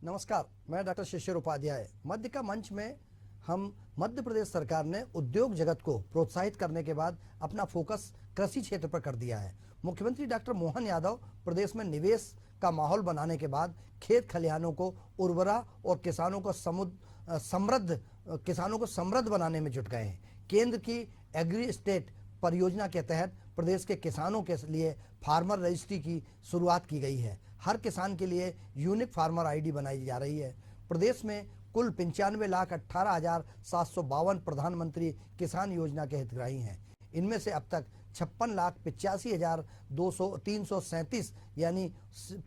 नमस्कार, मैं डॉक्टर शिशिर उपाध्याय। मध्य का मंच में हम मध्य प्रदेश सरकार ने उद्योग जगत को प्रोत्साहित करने के बाद अपना फोकस कृषि क्षेत्र पर कर दिया है। मुख्यमंत्री डॉक्टर मोहन यादव प्रदेश में निवेश का माहौल बनाने के बाद खेत खलिहानों को उर्वरा और किसानों को समृद्ध बनाने में जुट गए हैं। केंद्र की एग्री स्टेट परियोजना के तहत प्रदेश के किसानों के लिए फार्मर रजिस्ट्री की शुरुआत की गई है। हर किसान के लिए यूनिक फार्मर आईडी बनाई जा रही है। प्रदेश में कुल 95,18,752 प्रधानमंत्री किसान योजना के हितग्राही हैं। इनमें से अब तक 56,85,337 यानी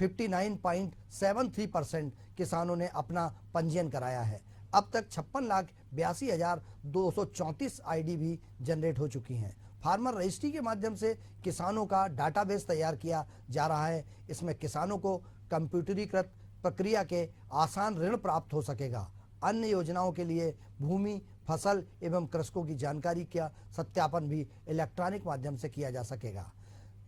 59.73% किसानों ने अपना पंजीयन कराया है। अब तक 56,82,234 आईडी भी जनरेट हो चुकी हैं। फार्मर रजिस्ट्री के माध्यम से किसानों का डाटाबेस तैयार किया जा रहा है। इसमें किसानों को कंप्यूटरीकृत प्रक्रिया के आसान ऋण प्राप्त हो सकेगा। अन्य योजनाओं के लिए भूमि, फसल एवं कृषकों की जानकारी का सत्यापन भी इलेक्ट्रॉनिक माध्यम से किया जा सकेगा।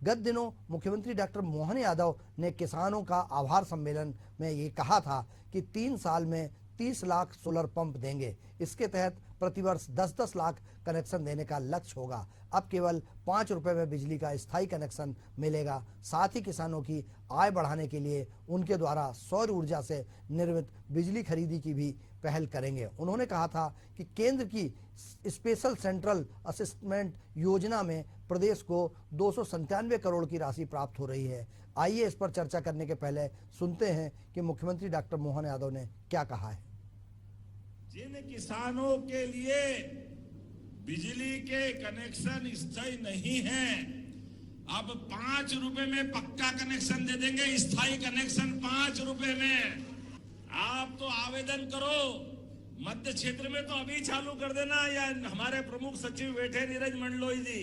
गत दिनों मुख्यमंत्री डॉक्टर मोहन यादव ने किसानों का आभार सम्मेलन में ये कहा था कि 3 साल में 30 लाख सोलर पंप देंगे। इसके तहत प्रतिवर्ष 10-10 लाख कनेक्शन देने का लक्ष्य होगा। अब केवल 5 रुपए में बिजली का स्थायी कनेक्शन मिलेगा। साथ ही किसानों की आय बढ़ाने के लिए उनके द्वारा सौर ऊर्जा से निर्मित बिजली खरीदी की भी पहल करेंगे। उन्होंने कहा था कि केंद्र की स्पेशल सेंट्रल असिस्टमेंट योजना में प्रदेश को 297 करोड़ की राशि प्राप्त हो रही है। आइए इस पर चर्चा करने के पहले सुनते हैं कि मुख्यमंत्री डॉक्टर मोहन यादव ने क्या कहा है। जिन किसानों के लिए बिजली के कनेक्शन स्थायी नहीं है, अब 5 रुपए में पक्का कनेक्शन दे देंगे। स्थायी कनेक्शन 5 रुपए में। आप तो आवेदन करो, मध्य क्षेत्र में तो अभी चालू कर देना, या हमारे प्रमुख सचिव बैठे नीरज मंडलोई जी,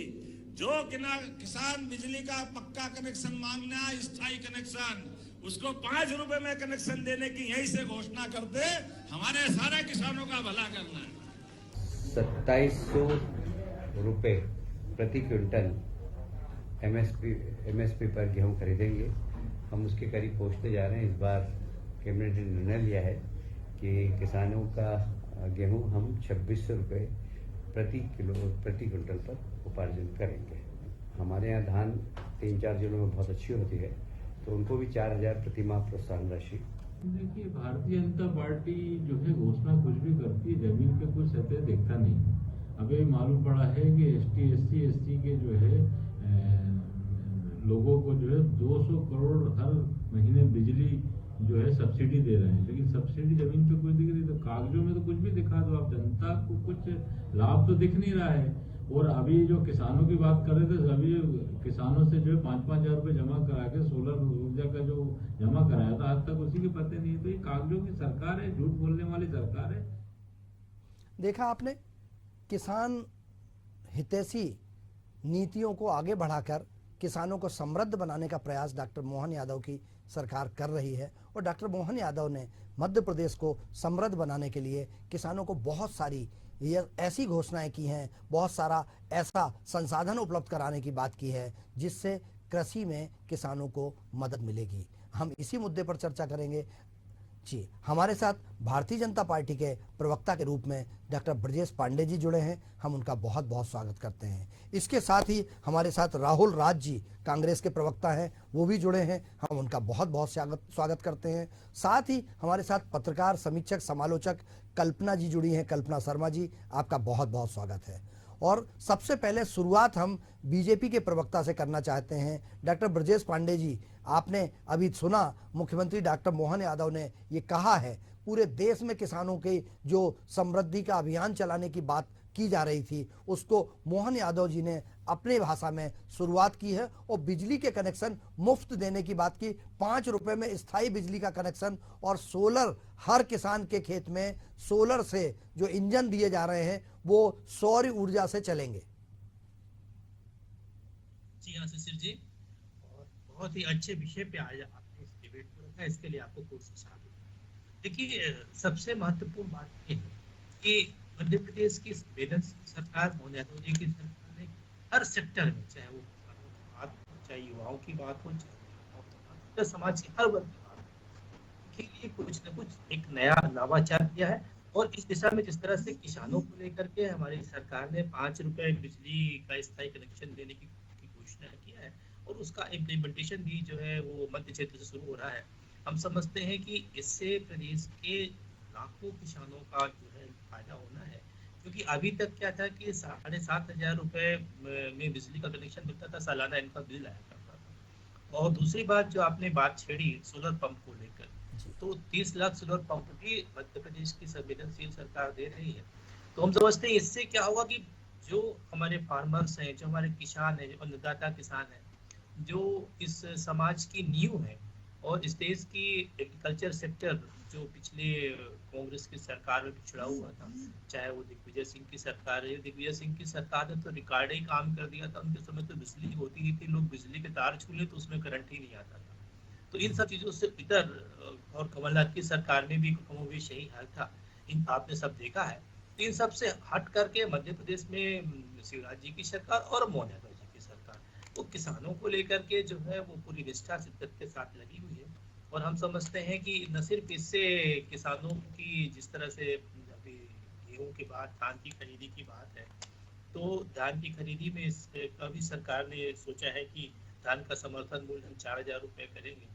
जो किसान बिजली का पक्का कनेक्शन मांगना, स्थायी कनेक्शन, उसको 5 रुपए में कनेक्शन देने की यहीं से घोषणा कर दे। हमारे सारे किसानों का भला करना है। 2700 रुपये प्रति क्विंटल एमएसपी पर गेहूं खरीदेंगे। हम उसके करीब पहुंचते जा रहे हैं। इस बार कैबिनेट ने निर्णय लिया है कि किसानों का गेहूं हम 2600 रुपये प्रति क्विंटल पर उपार्जन करेंगे। हमारे यहाँ धान 3-4 जिलों में बहुत अच्छी होती है, तो उनको भी 4000 प्रति माह प्रोत्साहन राशि। देखिए, भारतीय जनता पार्टी जो है घोषणा कुछ भी करती है, जमीन पे कुछ सत्य देखता नहीं। अभी मालूम पड़ा है कि ST/SC के जो है लोगों को जो है 200 करोड़ हर महीने बिजली जो है सब्सिडी दे रहे हैं, लेकिन सब्सिडी जमीन पे कुछ दिख रही, तो कागजों में तो कुछ भी दिखा दो आप, जनता को कुछ लाभ तो दिख नहीं रहा है। और अभी जो किसानों की बात कर रहे थे, सभी किसानों से जो है 5-5 हजार रुपये जमा करा के सोलर ऊर्जा का जो जमा कराया था, आज तक उसी के पते नहीं है। तो ये कागजों की सरकार है, झूठ बोलने वाली सरकार है। देखा आपने, किसान हितैषी नीतियों को आगे बढ़ाकर किसानों को समृद्ध बनाने का प्रयास डॉक्टर मोहन यादव की सरकार कर रही है। और डॉक्टर मोहन यादव ने मध्य प्रदेश को समृद्ध बनाने के लिए किसानों को बहुत सारी ऐसी घोषणाएं की हैं, बहुत सारा ऐसा संसाधन उपलब्ध कराने की बात की है जिससे कृषि में किसानों को मदद मिलेगी। हम इसी मुद्दे पर चर्चा करेंगे। जी, हमारे साथ भारतीय जनता पार्टी के प्रवक्ता के रूप में डॉक्टर ब्रजेश पांडे जी जुड़े हैं। हम उनका बहुत बहुत स्वागत करते हैं। इसके साथ ही हमारे साथ राहुल राज जी कांग्रेस के प्रवक्ता हैं, वो भी जुड़े हैं। हम उनका बहुत बहुत स्वागत करते हैं। साथ ही हमारे साथ पत्रकार, समीक्षक, समालोचक कल्पना जी जुड़ी हैं। कल्पना शर्मा जी, आपका बहुत बहुत स्वागत है। और सबसे पहले शुरुआत हम बीजेपी के प्रवक्ता से करना चाहते हैं। डॉक्टर ब्रजेश पांडे जी, आपने अभी सुना मुख्यमंत्री डॉक्टर मोहन यादव ने ये कहा है, पूरे देश में किसानों के जो समृद्धि का अभियान चलाने की बात की जा रही थी, उसको मोहन यादव जी ने अपनी भाषा में शुरुआत की है और बिजली के कनेक्शन मुफ्त देने की बात की। 5 रुपए में स्थायी बिजली का कनेक्शन और सोलर, हर किसान के खेत में सोलर से जो इंजन दिए जा रहे हैं वो सौर ऊर्जा से चलेंगे। जी हाँ शिशिर जी, और बहुत ही अच्छे विषय पे आज आपने इस डिबेट को रखा, इसके लिए आपको कोशिश आ। देखिए, सबसे महत्वपूर्ण बात ये है कि मध्य प्रदेश की संवेदनशील सरकार, मोहन यादव जी की सरकार ने हर सेक्टर में, चाहे वो किसानों की बात हो, चाहे युवाओं की बात हो, चाहे समाज के हर वर्ग की बात हो, लिए कुछ न कुछ एक नया नवाचार किया है। और इस दिशा में जिस तरह से किसानों को लेकर के हमारी सरकार ने 5 रुपए बिजली का स्थायी कनेक्शन देने की घोषणा किया है, और उसका इम्प्लीमेंटेशन भी जो है वो मध्य क्षेत्र से शुरू हो रहा है। हम समझते हैं कि इससे प्रदेश के लाखों किसानों का जो है फायदा होना है, क्योंकि अभी तक क्या था कि 7,500 रुपए में बिजली का कनेक्शन मिलता था, सालाना इनका बिल आया करता था। और दूसरी बात जो आपने बात छेड़ी सोलर पंप को लेकर, जी तो 30 लाख सोलर पंप भी मध्य प्रदेश की संवेदनशील सरकार दे रही है। तो हम समझते हैं इससे क्या होगा कि जो हमारे फार्मर्स हैं, जो हमारे किसान हैं, जो अन्नदाता किसान हैं, जो इस समाज की नींव है, और इस देश की एग्रीकल्चर सेक्टर जो पिछले कांग्रेस की सरकार में पिछड़ा हुआ था, चाहे वो दिग्विजय सिंह की सरकार है, दिग्विजय सिंह की सरकार ने तो रिकॉर्ड ही काम कर दिया था। उनके समय तो बिजली होती ही थी, लोग बिजली के तार छू ले तो उसमें करंट ही नहीं आता था। तो इन सब चीजों से इधर और कमलनाथ की सरकार में भी कमोबेश यही हाल था, इन आपने सब देखा है। तो इन सब से हट करके मध्य प्रदेश में शिवराज जी की सरकार और मोहन यादव जी की सरकार, वो किसानों को लेकर के जो है वो पूरी निष्ठा शिद्दत के साथ लगी हुई है। और हम समझते हैं कि न सिर्फ इससे किसानों की, जिस तरह से अभी गेहूं की बात, धान की खरीदी की बात है, तो धान की खरीदी में अभी सरकार ने सोचा है कि धान का समर्थन मूल्य हम 4,000 रुपए करेंगे।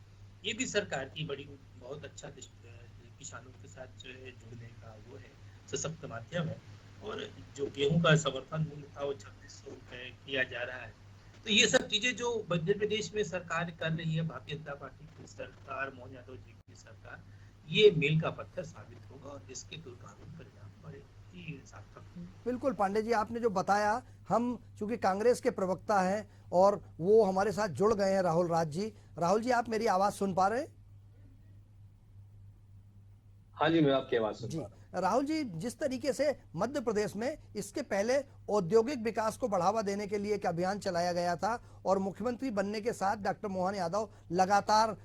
ये भी सरकार की बड़ी बहुत अच्छा किसानों के साथ जो है जुड़ने का वो है, सशक्त माध्यम है। और जो गेहूं का समर्थन मूल्य था वो 2,600 रुपए किया जा रहा है। तो ये सब चीजें जो मध्य प्रदेश में सरकार कर रही है, भारतीय जनता पार्टी की सरकार, मोहन यादव जी की सरकार, ये मील का पत्थर साबित होगा और इसके दूरगामी परिणाम बड़े ही सार्थक। बिल्कुल पांडे जी, आपने जो बताया, हम चूंकि कांग्रेस के प्रवक्ता हैं और वो हमारे साथ जुड़ गए हैं राहुल राज जी। राहुल जी, आप मेरी आवाज सुन पा रहे हैं? हाँ जी, मैं आपकी आवाज सुन जी पा रहा हूँ। राहुल जी, जिस तरीके से मध्य प्रदेश में इसके पहले औद्योगिक विकास को बढ़ावा देने के लिए एक अभियान चलाया गया था और मुख्यमंत्री बनने के साथ डॉक्टर मोहन यादव लगातार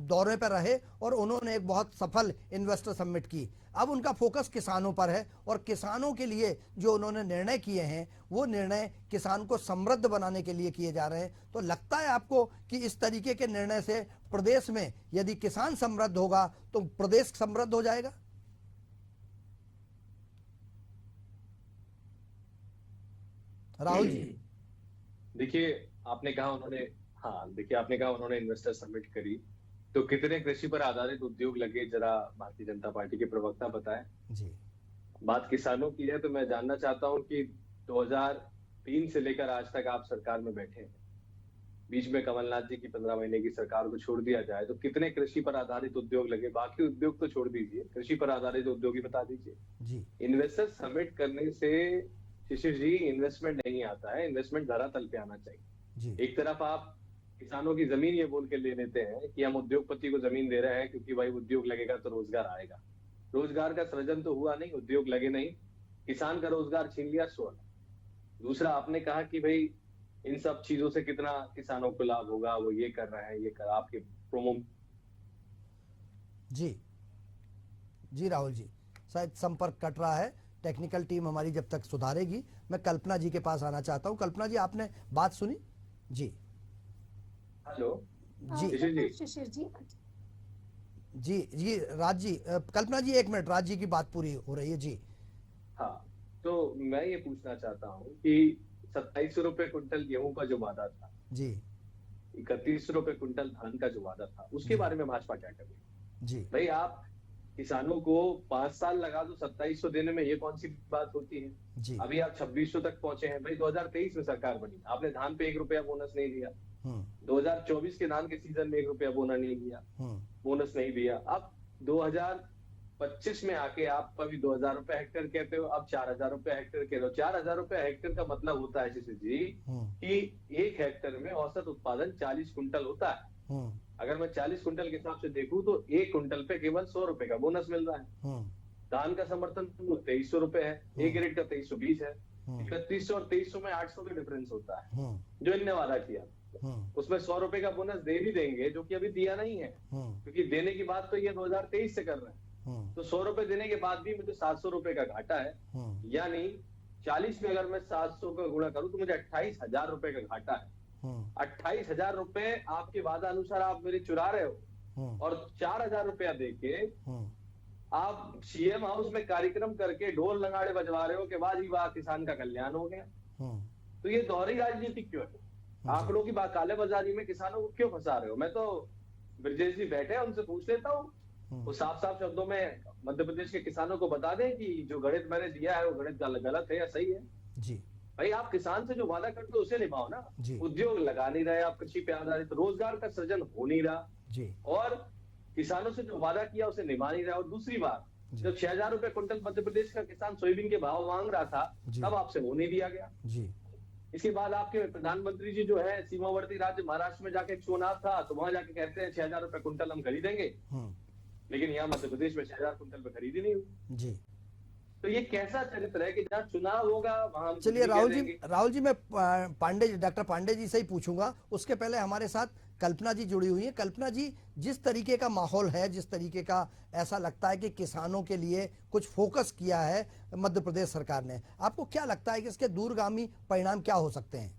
दौरे पर रहे और उन्होंने एक बहुत सफल इन्वेस्टर समिट की। अब उनका फोकस किसानों पर है और किसानों के लिए जो उन्होंने निर्णय किए हैं वो निर्णय किसान को समृद्ध बनाने के लिए किए जा रहे हैं। तो लगता है आपको कि इस तरीके के निर्णय से प्रदेश में यदि किसान समृद्ध होगा तो प्रदेश समृद्ध हो जाएगा? राहुल जी, देखिए, आपने कहा उन्होंने इन्वेस्टर समिट करी, तो कितने कृषि पर आधारित उद्योग लगे, जरा भारतीय जनता पार्टी के प्रवक्ता बताएं। जी बात किसानों की है तो मैं जानना चाहता हूं कि 2003 से लेकर आज तक आप सरकार में बैठे हैं, बीच में कमलनाथ जी की 15 महीने की सरकार को छोड़ दिया जाए तो कितने कृषि पर आधारित उद्योग लगे? बाकी उद्योग तो छोड़ दीजिए, कृषि पर आधारित उद्योग ही बता दीजिए। जी इन्वेस्टर समिट करने से शिशिर जी इन्वेस्टमेंट नहीं आता है, इन्वेस्टमेंट धरातल पे आना चाहिए। जी एक तरफ आप किसानों की जमीन ये बोल के ले लेते हैं कि हम उद्योगपति को जमीन दे रहे हैं क्योंकि भाई उद्योग लगेगा तो रोजगार आएगा। रोजगार का सृजन तो हुआ नहीं, उद्योग लगे नहीं, किसान का रोजगार छीन लिया, सोना। दूसरा, आपने कहा कि भाई इन सब चीजों से कितना किसानों को लाभ होगा, वो ये कर रहे हैं, ये कर, आपके प्रोमो। जी जी राहुल जी, शायद संपर्क कट रहा है, टेक्निकल टीम हमारी जब तक सुधारेगी। मैं कल्पना जी के पास आना चाहता हूं। कल्पना जी, आपने बात सुनी? जी हेलो जी शिशिर जी। जी जी राज जी, कल्पना जी एक मिनट, राज जी की बात पूरी हो रही है। जी हाँ, तो मैं ये पूछना चाहता हूँ कि 2700 रुपए क्विंटल गेहूं का जो वादा था, जी 31 रुपए क्विंटल धान का जो वादा था, उसके बारे में भाजपा क्या कर रही है? जी भाई आप किसानों को 5 साल लगा दो 2700 देने में, ये कौन सी बात होती है? जी अभी आप 2600 तक पहुंचे हैं। भाई 2023 में सरकार बनी, आपने धान पे 1 रुपया बोनस नहीं दिया। 2024 के धान के सीजन में 1 रुपया बोनस नहीं दिया। अब 2025 में आके आप अभी 2,000 रुपए हेक्टेयर कहते हो, अब 4,000 रुपए हेक्टेयर कह रहे हो। 4,000 रुपए हेक्टेयर का मतलब होता है शिशिर जी कि 1 हेक्टेयर में औसत उत्पादन 40 कुंटल होता है। अगर मैं 40 कुंटल के हिसाब से देखूं तो 1 कुंटल पे केवल 100 रुपए का बोनस मिल रहा है। धान का समर्थन 2,300 रुपए है, ए ग्रेड का 2,320 है। 3100 और 2,300 में 800 का डिफरेंस होता है जो इनने वादा किया। उसमें 100 रुपए का बोनस दे भी देंगे, जो कि अभी दिया नहीं है, क्योंकि देने की बात तो ये 2023 से कर रहे हैं। तो 100 रुपए देने के बाद भी मुझे 700 रुपए का घाटा है। यानी 40 में अगर मैं 700 का गुणा करूं तो मुझे 28,000 रुपए का घाटा है। 28,000 रुपए आपके वादा अनुसार आप मेरे चुरा रहे हो। और 4,000 रुपया देके आप सीएम हाउस में कार्यक्रम करके ढोल नगाड़े बजवा रहे हो कि वाह जी वाह किसान का कल्याण हो गया। तो ये दोहरी राजनीति क्यों है? आंकड़ों की बात काले बाजारी में किसानों को क्यों फंसा रहे हो? मैं तो ब्रजेश जी बैठे हैं, उनसे पूछ लेता हूँ, वो साफ साफ शब्दों में मध्य प्रदेश के किसानों को बता दें कि जो गणित मैंने दिया है वो गणित गलत है या सही है। जी भाई आप किसान से जो वादा करते हो उसे निभाओ ना। उद्योग लगा नहीं रहे आप, कृषि पे आधारित रोजगार का सृजन हो नहीं रहा जी, और किसानों से जो वादा किया उसे निभा नहीं रहा। और दूसरी बात, जब 6,000 रुपए क्विंटल मध्य प्रदेश का किसान सोयाबीन के भाव मांग रहा था तब आपसे वो नहीं दिया गया जी। इसके बाद आपके प्रधानमंत्री जी जो है सीमावर्ती राज्य महाराष्ट्र में जाके चुनाव था तो वहां जाके कहते हैं 6,000 रुपए क्विंटल हम खरीदेंगे, लेकिन यहाँ मध्य प्रदेश में 6,000 क्विंटल पे खरीदी नहीं हुई जी। तो ये कैसा चरित्र है कि जहाँ चुनाव होगा वहां। चलिए राहुल जी मैं डॉक्टर पांडे जी से ही पूछूंगा, उसके पहले हमारे साथ कल्पना जी जुड़ी हुई है। कल्पना जी, जिस तरीके का माहौल है, जिस तरीके का ऐसा लगता है कि किसानों के लिए कुछ फोकस किया है मध्य प्रदेश सरकार ने, आपको क्या लगता है कि इसके दूरगामी परिणाम क्या हो सकते हैं?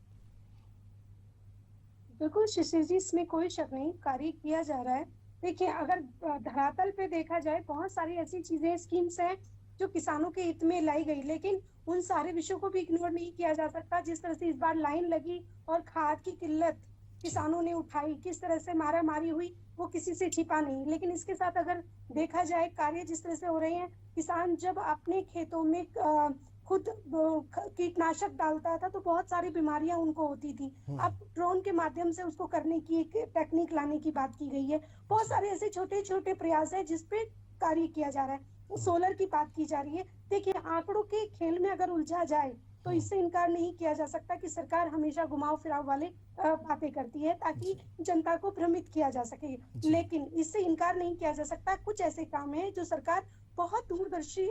बिल्कुल शिशिर जी, इसमें कोई शक नहीं, कार्य किया जा रहा है। देखिए, अगर धरातल पे देखा जाए बहुत सारी ऐसी चीजें, स्कीम्स हैं जो किसानों के हित में लाई गई, लेकिन उन सारे विषयों को भी इग्नोर नहीं किया जा सकता। जिस तरह से इस बार लाइन लगी और खाद की किल्लत किसानों ने उठाई, किस तरह से मारामारी हुई, वो किसी से छिपा नहीं। लेकिन इसके साथ अगर देखा जाए कार्य जिस तरह से हो रहे हैं, किसान जब अपने खेतों में खुद कीटनाशक डालता था तो बहुत सारी बीमारियां उनको होती थी। अब ड्रोन के माध्यम से उसको करने की एक टेक्निक लाने की बात की गई है। बहुत सारे ऐसे छोटे छोटे प्रयास है जिसपे कार्य किया जा रहा है। सोलर की बात की जा रही है। देखिए, आंकड़ों के खेल में अगर उलझा जाए तो इससे इनकार नहीं किया जा सकता कि सरकार हमेशा घुमाव फिराव वाले बातें करती है ताकि जनता को भ्रमित किया जा सके, लेकिन इससे इनकार नहीं किया जा सकता कुछ ऐसे काम है जो सरकार बहुत दूरदर्शी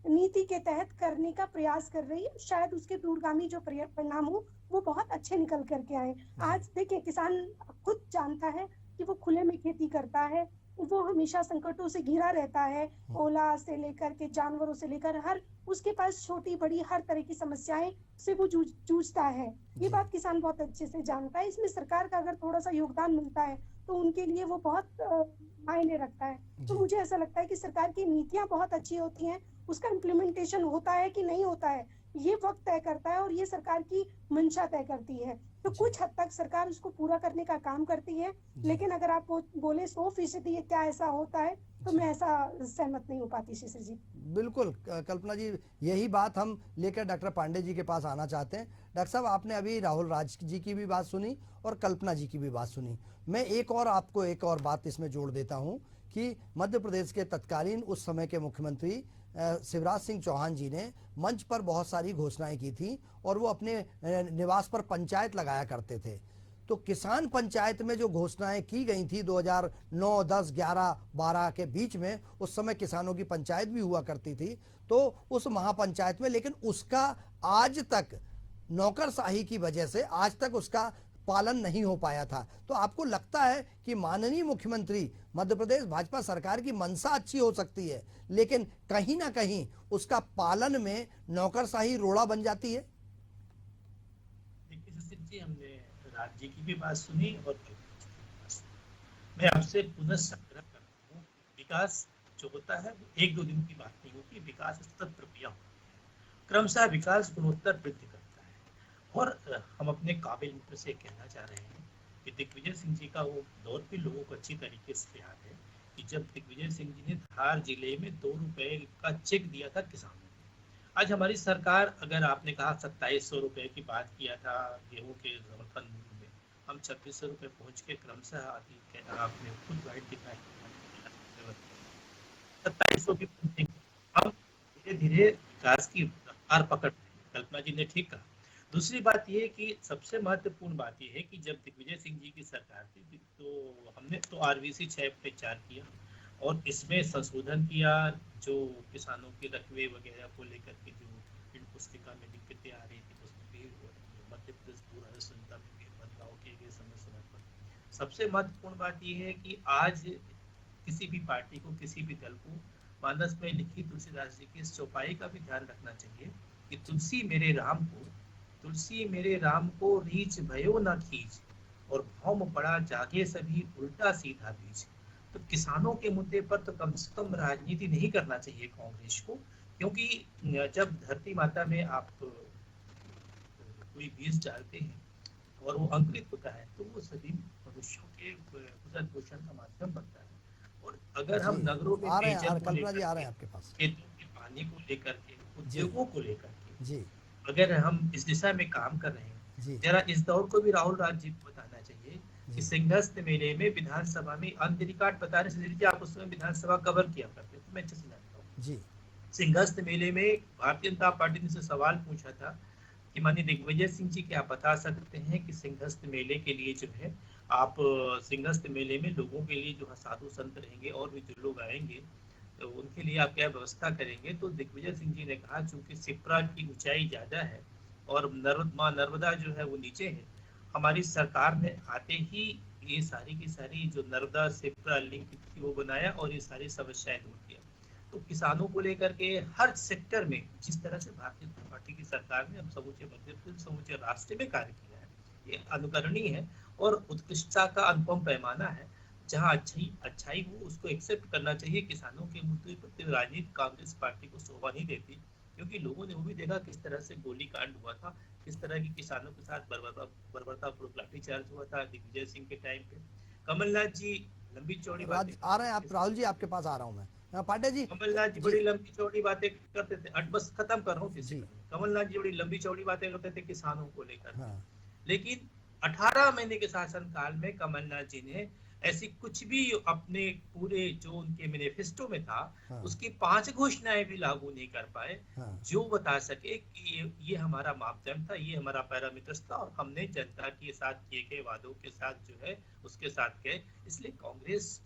नीति के तहत करने का प्रयास कर रही है। शायद उसके दूरगामी जो परिणाम हो वो बहुत अच्छे निकल करके आए। आज देखिए, किसान खुद जानता है कि वो खुले में खेती करता है, वो हमेशा संकटों से घिरा रहता है, ओला से लेकर के जानवरों से लेकर हर उसके पास छोटी बड़ी हर तरह की समस्याएं से वो जूझता है। ये बात किसान बहुत अच्छे से जानता है। इसमें सरकार का अगर थोड़ा सा योगदान मिलता है तो उनके लिए वो बहुत मायने रखता है। तो मुझे ऐसा लगता है कि सरकार की नीतियां बहुत अच्छी होती हैं, उसका इम्प्लीमेंटेशन होता है कि नहीं होता है ये वक्त तय करता है और ये सरकार की मंशा तय करती है। तो कुछ हद तक सरकार उसको पूरा करने का काम करती है, लेकिन अगर आप बोले 100% क्या ऐसा होता है तो मैं ऐसा सहमत नहीं हो पाती शिशिर जी। बिल्कुल कल्पना जी, यही बात हम लेकर डॉक्टर पांडे जी के पास आना चाहते हैं। डॉक्टर साहब, आपने अभी राहुल राज जी की भी बात सुनी और कल्पना जी की भी बात सुनी। मैं आपको एक और बात इसमें जोड़ देता हूँ कि मध्य प्रदेश के तत्कालीन उस समय के मुख्यमंत्री शिवराज सिंह चौहान जी ने मंच पर बहुत सारी घोषणाएं की थी और वो अपने निवास पर पंचायत लगाया करते थे। तो किसान पंचायत में जो घोषणाएं की गई थी 2009, 10, 11, 12 के बीच में, उस समय किसानों की पंचायत भी हुआ करती थी। तो उस महापंचायत में, लेकिन उसका आज तक नौकरशाही की वजह से आज तक उसका पालन नहीं हो पाया था। तो आपको लगता है कि माननीय मुख्यमंत्री, मध्य प्रदेश भाजपा सरकार की मंशा अच्छी हो सकती है, लेकिन कहीं ना कहीं उसका पालन में नौकरशाही रोड़ा बन जाती है? देखिए सचिन जी, हमने राज्य की भी बात सुनी और मैं आपसे पुनः संग्रह करता हूँ। विकास जो होता है वो 1-2 दिन की बात नहीं होती, विकास सतत प्रक्रिया होती है। क्रमशः विकास गुणोत्तर वृद्धि करता है। और हम अपने काबिल मित्र से कहना चाह रहे हैं कि दिग्विजय सिंह जी का वो दौर भी लोगों को अच्छी तरीके से याद है कि जब दिग्विजय सिंह जी ने धार जिले में 2 रुपए का चेक दिया था किसानों को। आज हमारी सरकार, अगर आपने कहा 2700 रुपए की बात किया था गेहूं के समर्थन मूल्य में, हम 2600 रुपए पहुंच के क्रमशः आती कहना, आपने खुद गाइड दिखाई 2700 भी पहुंचेंगे। हम धीरे धीरे विकास की रफ्तार पकड़, कल्पना जी ने ठीक कहा। दूसरी बात यह कि सबसे महत्वपूर्ण बात यह है कि जब दिग्विजय सिंह जी की सरकार थी तो हमने तो RVC 6 पे 4 किया और इसमें संशोधन किया, जो किसानों के रकबे वगैरह को लेकर के जो इन पुस्तिका में दिक्कतें आ रही थी उसमें भी मध्य प्रदेश दूरदर्शन संहिता में भी बदलाव किए गए समय समय पर। सबसे महत्वपूर्ण बात यह है कि आज किसी भी पार्टी को, किसी भी दल को मानस में लिखी तुलसीदास जी की इस चौपाई का भी ध्यान रखना चाहिए कि तुलसी मेरे राम को रीछ भयो न खींच और भौम पड़ा जागे सभी उल्टा सीधा बीच। तो किसानों के मुद्दे पर तो कम से कम राजनीति नहीं करना चाहिए कांग्रेस को, क्योंकि जब धरती माता में आप कोई बीज डालते हैं और वो अंकुरित होता है तो वो सभी मनुष्यों के भरण पोषण का माध्यम बनता है। और अगर हम नगरों में पेयजल को कल्पना जी आ रहे हैं आपके पास, खेतों के पानी को लेकर के, उद्योगों को लेकर के जी अगर हम इस दिशा में काम कर रहे हैं, जी जरा इस दौर को भी राहुल राज जी को बताना चाहिए कि सिंहस्थ मेले में विधानसभा में ऑन द रिकॉर्ड बता रहे हैं, आप उस समय विधानसभा कवर किया करते थे, मैं अच्छे से जानता हूँ जी। सिंहस्थ मेले में भारतीय जनता पार्टी ने से सवाल पूछा था कि माननीय दिग्विजय सिंह जी क्या बता सकते हैं कि सिंहस्थ मेले के लिए जो है आप सिंहस्थ मेले में लोगों के लिए जो है साधु संत रहेंगे और भी जो लोग आएंगे तो उनके लिए आप क्या व्यवस्था करेंगे। तो दिग्विजय सिंह जी ने कहा चूंकि सिप्रा की ऊंचाई ज्यादा है और माँ नर्मदा जो है वो नीचे है, हमारी सरकार ने आते ही ये सारी की सारी जो नर्मदा सिप्रा लिंक थी वो बनाया और ये सारी समस्याएं दूर किया। तो किसानों को लेकर के हर सेक्टर में जिस तरह से भारतीय जनता पार्टी की सरकार ने हम समूचे मध्य प्रदेश समूचे राष्ट्र में कार्य किया है, ये अनुकरणीय है और उत्कृष्टता का अनुपम पैमाना है। जहां अच्छाई हो उसको एक्सेप्ट करना चाहिए। किसानों के मुद्दे पर राजनीति कांग्रेस पार्टी को शोभा नहीं देती, क्योंकि लोगों ने वो भी देखा किस तरह से गोली कांड हुआ था, किस तरह की किसानों के साथ बर्बरतापूर्वक लाठीचार्ज हुआ था दिग्विजय सिंह के टाइम पे। कमलनाथ जी लंबी चौड़ी बातें आ रहे हैं आप राहुल जी, आपके पास आ रहा हूँ मैं। पांडे जी, कमलनाथ जी बड़ी लंबी चौड़ी बातें करते थे, बस खत्म कर रहा हूँ। कमलनाथ जी बड़ी लंबी चौड़ी बातें करते थे किसानों को लेकर, लेकिन 18 महीने के शासन काल में कमलनाथ जी ने ऐसी कुछ भी अपने पूरे जो उनके मैनिफेस्टो में था उसकी 5 घोषणाएं भी लागू नहीं कर पाए जो बता सके कि ये हमारा मापदंड था, ये हमारा पैरामीटर्स था और हमने जनता के साथ किए गए वादों के साथ जो है उसके साथ गए। इसलिए कांग्रेस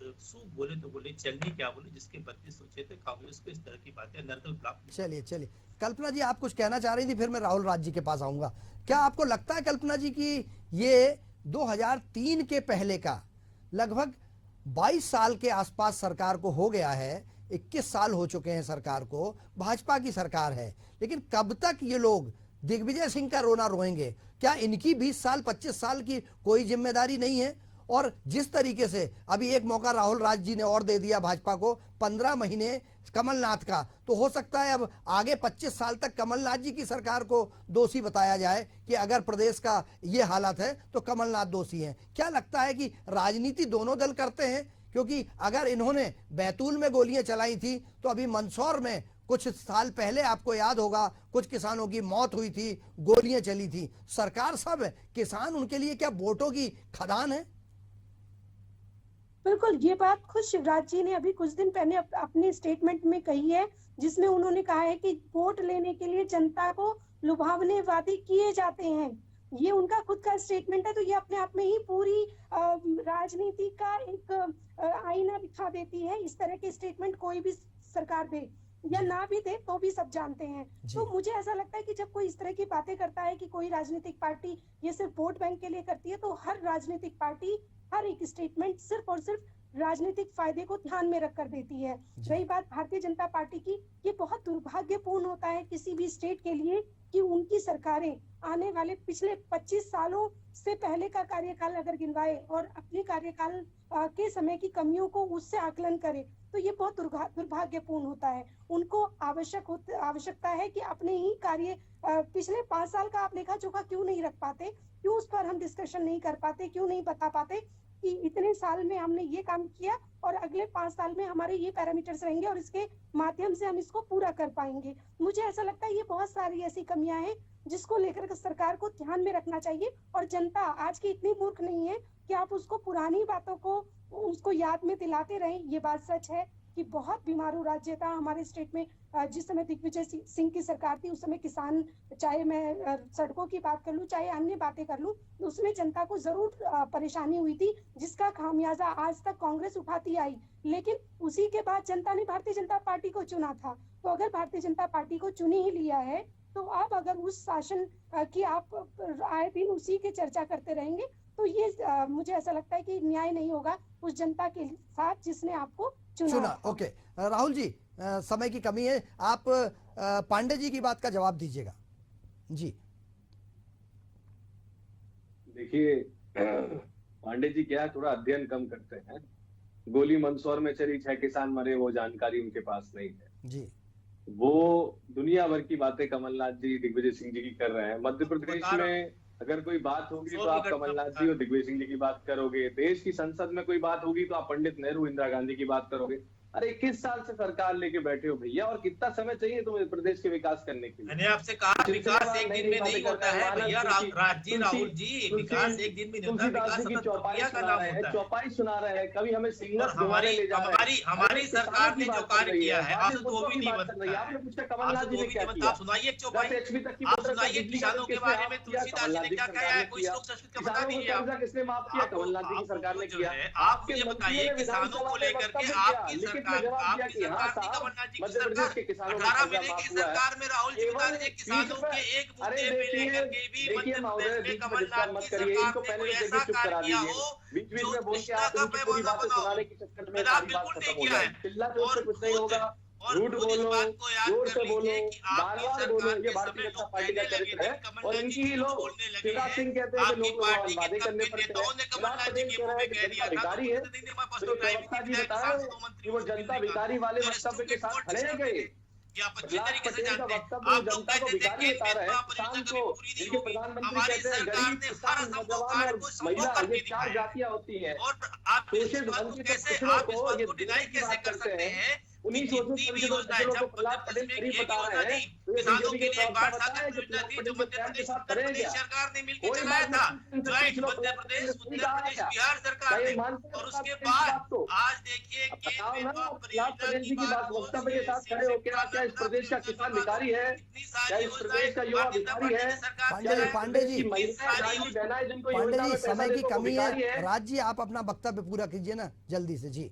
बोले तो बोले, चलनी क्या बोले, जिसके 32 सोचे थे कांग्रेस को इस तरह की बातें नर्गल ब्लॉक। चलिए कल्पना जी, आप कुछ कहना चाह रही थी, फिर मैं राहुल राज जी के पास आऊंगा। क्या आपको लगता है कल्पना जी कि ये 2003 के पहले का लगभग 22 साल के आसपास सरकार को हो गया है, 21 साल हो चुके हैं सरकार को, भाजपा की सरकार है, लेकिन कब तक ये लोग दिग्विजय सिंह का रोना रोएंगे? क्या इनकी 20 साल 25 साल की कोई जिम्मेदारी नहीं है? और जिस तरीके से अभी एक मौका राहुल राज जी ने और दे दिया भाजपा को 15 महीने कमलनाथ का, तो हो सकता है अब आगे 25 साल तक कमलनाथ जी की सरकार को दोषी बताया जाए कि अगर प्रदेश का ये हालत है तो कमलनाथ दोषी हैं। क्या लगता है कि राजनीति दोनों दल करते हैं? क्योंकि अगर इन्होंने बैतूल में गोलियां चलाई थी तो अभी मंदसौर में कुछ साल पहले आपको याद होगा कुछ किसानों की मौत हुई थी, गोलियां चली थी। सरकार सब है, किसान उनके लिए क्या वोटों की खदान है? बिल्कुल, ये बात खुद शिवराज जी ने अभी कुछ दिन पहले अपने स्टेटमेंट में कही है, जिसमें उन्होंने कहा है कि वोट लेने के लिए जनता को लुभावने वादे किए जाते हैं। ये उनका खुद का स्टेटमेंट है, तो ये अपने आप में ही पूरी राजनीति का एक आईना दिखा देती है। इस तरह के स्टेटमेंट कोई भी सरकार दे या ना भी दे तो भी सब जानते हैं। तो मुझे ऐसा लगता है कि जब कोई इस तरह की बातें करता है कि कोई राजनीतिक पार्टी ये सिर्फ वोट बैंक के लिए करती है, तो हर राजनीतिक पार्टी हर एक स्टेटमेंट सिर्फ और सिर्फ राजनीतिक फायदे को ध्यान में रखकर देती है। रही बात भारतीय जनता पार्टी की, ये बहुत दुर्भाग्यपूर्ण होता है किसी भी स्टेट के लिए कि उनकी सरकारें आने वाले पिछले 25 सालों से पहले का कार्यकाल अगर गिनवाए और अपने कार्यकाल के समय की कमियों को उससे आकलन करे, तो ये बहुत दुर्भाग्यपूर्ण होता है। उनको आवश्यकता है कि अपने ही कार्य पिछले 5 साल का आप लेखा जोखा क्यों नहीं रख पाते, क्यों उस पर हम डिस्कशन नहीं कर पाते, क्यों नहीं बता पाते कि इतने साल में हमने ये काम किया और अगले 5 साल में हमारे ये पैरामीटर्स रहेंगे और इसके माध्यम से हम इसको पूरा कर पाएंगे। मुझे ऐसा लगता है ये बहुत सारी ऐसी कमियां हैं जिसको लेकर सरकार को ध्यान में रखना चाहिए। और जनता आज की इतनी मूर्ख नहीं है कि आप उसको पुरानी बातों को उसको याद में दिलाते रहें। ये बात सच है कि बहुत बीमारू राज्य था हमारे स्टेट में जिस समय दिग्विजय सिंह की सरकार थी। उस समय किसान, चाहे मैं सड़कों की बात कर लूं चाहे अन्य बातें कर लूं, उसमें जनता को जरूर परेशानी हुई थी, जिसका खामियाजा आज तक कांग्रेस उठाती आई। लेकिन उसी के बाद जनता ने भारतीय जनता पार्टी को चुना था। तो अगर भारतीय जनता पार्टी को चुन ही लिया है तो आप अगर उस शासन की आप आए दिन उसी की चर्चा करते रहेंगे तो ये मुझे ऐसा लगता है कि न्याय नहीं होगा उस जनता के साथ जिसने आपको चुना। ओके राहुल जी, समय की कमी है, आप पांडे जी की बात का जवाब दीजिएगा। जी देखिए, पांडे जी क्या थोड़ा अध्ययन कम करते हैं गोली मंदसौर में चली, 6 किसान मरे, वो जानकारी उनके पास नहीं है जी। वो दुनिया भर की बातें कमलनाथ जी, दिग्विजय सिंह जी की कर रहे हैं। मध्य प्रदेश में अगर कोई बात होगी तो आप कमलनाथ जी और दिग्विजय सिंह जी की बात करोगे। देश की संसद में कोई बात होगी तो आप पंडित नेहरू, इंदिरा गांधी की बात करोगे। अरे 21 साल से सरकार लेके बैठे हो भैया, और कितना समय चाहिए तुम्हें प्रदेश के विकास करने के लिए? मैंने आपसे कहा विकास एक दिन में नहीं होता है भैया। राहुल जी, विकास एक दिन में नहीं होता। विकास सतत प्रक्रिया का नाम होता है। चौपाई सुना रहे हैं, कभी हमें सिग्नल हमारी सरकार ने जो कार्य किया है आप वो भी नहीं बताया। आपने पूछा कमलनाथ जी ने क्या किया? आप सुनाइए चौपाई, आप सुनाइए किसानों के बारे में तुलसीदास जी ने क्या कहा है, कोई श्लोक संस्कृत का बता दीजिए आप। किसने माफ किया? कमलनाथ जी की सरकार ने किया। आप मुझे बताइए किसानों को लेकर के आपकी सरकार की कमलनाथ जी की सरकार 18 महीने की सरकार में राहुल जी बता दीजिए किसानों के एक मुद्दे पे लेकर के भी मध्य प्रदेश में कमलनाथ की सरकार ने कोई ऐसा कार्य किया हो जो कृष्णा का पैमाना बनाओ। मैंने आप बिल्कुल नहीं किया है। और झूठ बोलो, जोर से बोलो, आपकी बार-बार बोलो, ये सरकार भारतीय के जनता समय पार्टी का लोग चरित्र है। कहने और लगे इनकी ही लोग बोलने लगे शिवराज सिंह कहते हैं कि आपकी लोग पार्टी के वादे करने तब के पड़ते नेताओं ने हैं। कमलनाथ जी के मुंह में कह दिया था भिखारी है, प्रवक्ता जी बताया कि वो जनता भिखारी वाले वक्तव्य के साथ खड़े हैं गए। कि आप अच्छे तरीके से पटेल का जानते हैं। वक्तव्य आप लोग जनता को कहते थे भिखारी कि बता रहा है। परियोजना किसान कभी को, पूरी नहीं इनके होगी। प्रधानमंत्री हमारी कहते हैं सरकार गरीब, ने हर किसान, संभव नौजवान कार्य और को संभव महिला, करके ये 4 दिखाया है। जातियां होती हैं। और आप इस बात को कैसे, आप इस बात को डिनाई कैसे कर सकते हैं? उन्हीं जितनी भी योजनाएं, जब प्रहलाद मध्य पटेल प्रदेश में करीब एक बता योजना रहे थी हैं। किसानों के लिए बाढ़ बताया साधन कि योजना थी जो प्रहलाद मध्य प्रदेश साथ उत्तर प्रदेश करेंगे। सरकार ने मिलकर कोई चलाया बात था। नहीं, ज्वाइंट मध्य प्रदेश, उत्तर प्रदेश, बिहार सरकार ने। और उसके बाद आज देखिए केंद्र में परियोजना की बात हो, वक्तव्य के साथ खड़े हो, क्या इस प्रदेश का किसान भिखारी है? इतनी क्या सारी इस प्रदेश का युवा भिखारी है? पांडे जी, पांडे जी समय की कमी है। राज जी आप अपना वक्तव्य पूरा कीजिए ना जल्दी से। जी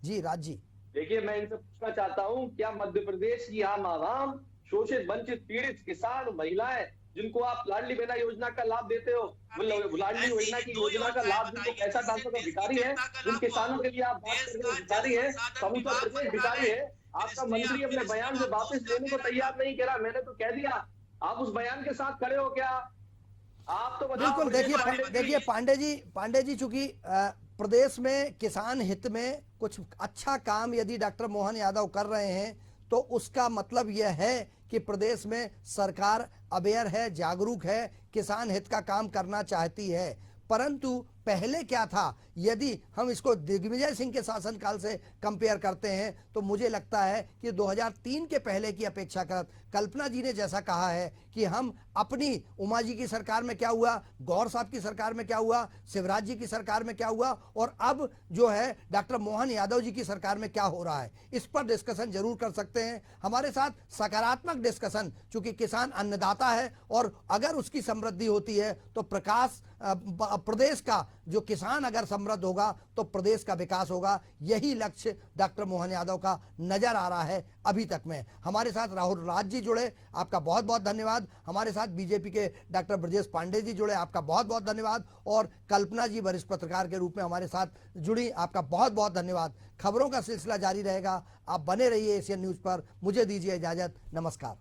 जी राज जी। देखिए मैं इनसे पूछना चाहता हूं, क्या मध्य प्रदेश की आम आवाम, शोषित, वंचित, पीड़ित किसान, महिलाएं, जिनको आप लाडली बहना योजना का लाभ देते हो, लाडली योजना की योजना का लाभ जिनको पैसा डालते हो, भिखारी है? जिन किसानों के लिए आप बात करते हो भिखारी है? समूचा प्रदेश भिखारी है? आपका मंत्री अपने बयान से वापस लेने को तैयार नहीं करा। मैंने तो कह दिया, आप उस बयान के साथ खड़े हो क्या? आप तो बिल्कुल। देखिए पांडे जी चूंकि प्रदेश में किसान हित में कुछ अच्छा काम यदि डॉक्टर मोहन यादव कर रहे हैं तो उसका मतलब यह है कि प्रदेश में सरकार अवेयर है, जागरूक है, किसान हित का काम करना चाहती है। परंतु पहले क्या था, यदि हम इसको दिग्विजय सिंह के शासनकाल से कंपेयर करते हैं तो मुझे लगता है कि 2003 के पहले की अपेक्षा कर कल्पना जी ने जैसा कहा है कि हम अपनी उमा जी की सरकार में क्या हुआ, गौर साहब की सरकार में क्या हुआ, शिवराज जी की सरकार में क्या हुआ और अब जो है डॉक्टर मोहन यादव जी की सरकार में क्या हो रहा है, इस पर डिस्कशन जरूर कर सकते हैं। हमारे साथ सकारात्मक डिस्कशन, चूंकि किसान अन्नदाता है और अगर उसकी समृद्धि होती है तो प्रदेश का जो किसान अगर समृद्ध होगा तो प्रदेश का विकास होगा। यही लक्ष्य डॉक्टर मोहन यादव का नजर आ रहा है अभी तक में। हमारे साथ राहुल राज जी जुड़े, आपका बहुत बहुत धन्यवाद। हमारे साथ बीजेपी के डॉक्टर ब्रजेश पांडे जी जुड़े, आपका बहुत बहुत धन्यवाद। और कल्पना जी वरिष्ठ पत्रकार के रूप में हमारे साथ जुड़ी, आपका बहुत बहुत धन्यवाद। खबरों का सिलसिला जारी रहेगा, आप बने रहिए एशियन न्यूज पर। मुझे दीजिए इजाजत, नमस्कार।